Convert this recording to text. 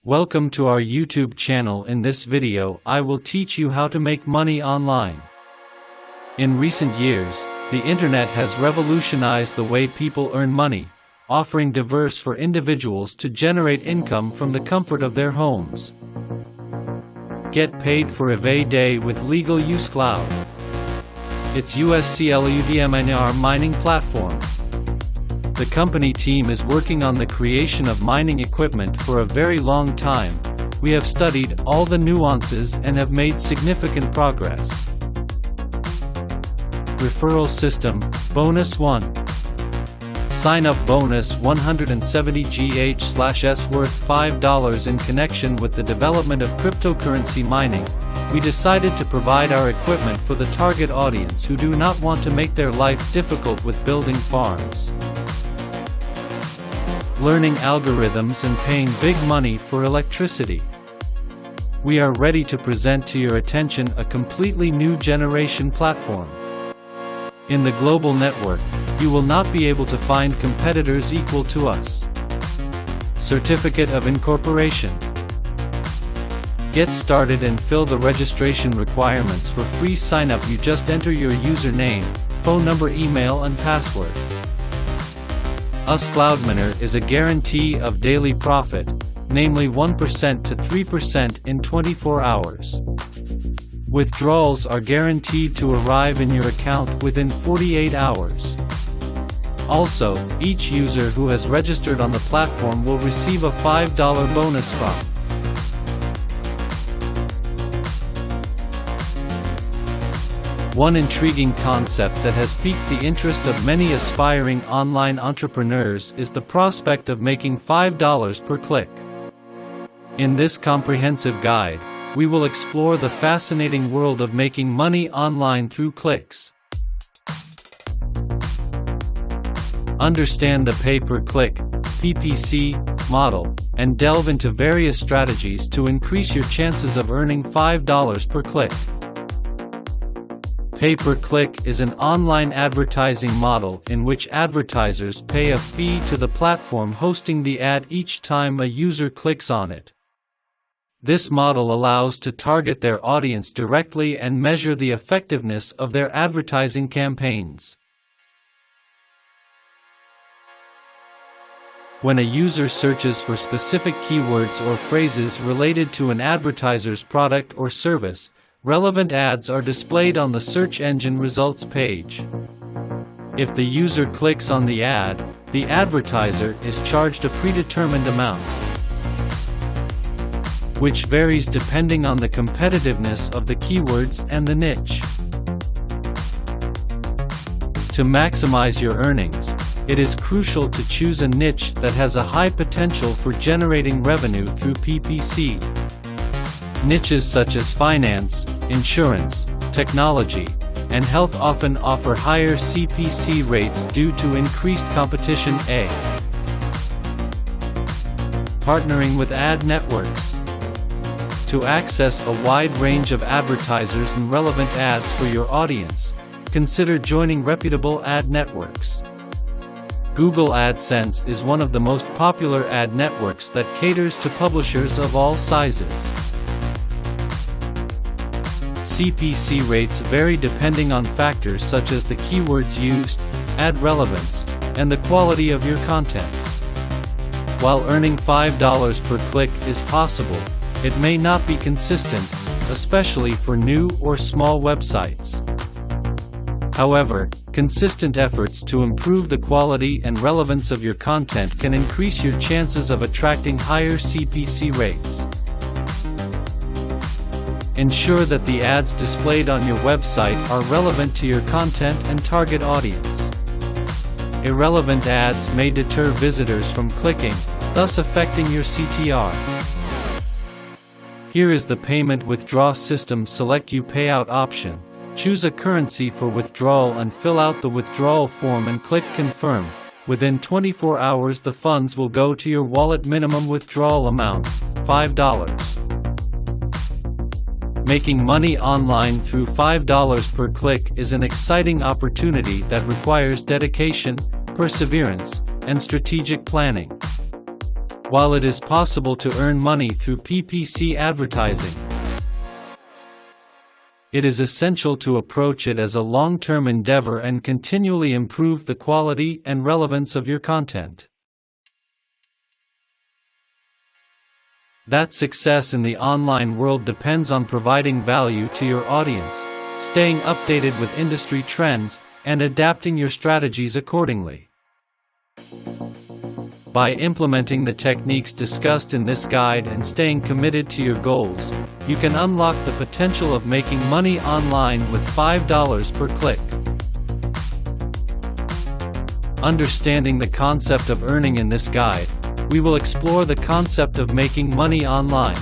Welcome to our YouTube channel. In this video, I will teach you how to make money online. In recent years, the internet has revolutionized the way people earn money, offering diverse for individuals to generate income from the comfort of their homes. Get paid for a day with Legal Use Cloud. It's USCLUDMNR mining platform. The company team is working on the creation of mining equipment for a very long time. We have studied all the nuances and have made significant progress. Referral system, bonus 1. Sign up bonus 170GH/S worth $5 in connection with the development of cryptocurrency mining. We decided to provide our equipment for the target audience who do not want to make their life difficult with building farms, learning algorithms and paying big money for electricity. We are ready to present to your attention a completely new generation platform. In the global network, you will not be able to find competitors equal to us. Certificate of Incorporation. Get started and fill the registration requirements for free sign-up. You just enter your username, phone number, email and password. Us Cloudminer is a guarantee of daily profit, namely 1% to 3% in 24 hours. Withdrawals are guaranteed to arrive in your account within 48 hours. Also, each user who has registered on the platform will receive a $5 bonus from. One intriguing concept that has piqued the interest of many aspiring online entrepreneurs is the prospect of making $5 per click. In this comprehensive guide, we will explore the fascinating world of making money online through clicks. Understand the pay-per-click model, and delve into various strategies to increase your chances of earning $5 per click. Pay-per-click is an online advertising model in which advertisers pay a fee to the platform hosting the ad each time a user clicks on it. This model allows to target their audience directly and measure the effectiveness of their advertising campaigns. When a user searches for specific keywords or phrases related to an advertiser's product or service, relevant ads are displayed on the search engine results page. If the user clicks on the ad, the advertiser is charged a predetermined amount, which varies depending on the competitiveness of the keywords and the niche. To maximize your earnings, it is crucial to choose a niche that has a high potential for generating revenue through PPC. Niches such as finance, insurance, technology, and health often offer higher CPC rates due to increased competition. Partnering with ad networks. To access a wide range of advertisers and relevant ads for your audience, consider joining reputable ad networks. Google AdSense is one of the most popular ad networks that caters to publishers of all sizes. CPC rates vary depending on factors such as the keywords used, ad relevance, and the quality of your content. While earning $5 per click is possible, it may not be consistent, especially for new or small websites. However, consistent efforts to improve the quality and relevance of your content can increase your chances of attracting higher CPC rates. Ensure that the ads displayed on your website are relevant to your content and target audience. Irrelevant ads may deter visitors from clicking, thus affecting your CTR. Here is the payment withdrawal system. Select your payout option, choose a currency for withdrawal and fill out the withdrawal form and click Confirm. Within 24 hours the funds will go to your wallet. Minimum withdrawal amount, $5. Making money online through $5 per click is an exciting opportunity that requires dedication, perseverance, and strategic planning. While it is possible to earn money through PPC advertising, it is essential to approach it as a long-term endeavor and continually improve the quality and relevance of your content. That success in the online world depends on providing value to your audience, staying updated with industry trends, and adapting your strategies accordingly. By implementing the techniques discussed in this guide and staying committed to your goals, you can unlock the potential of making money online with $5 per click. Understanding the concept of earning in this guide, we will explore the concept of making money online.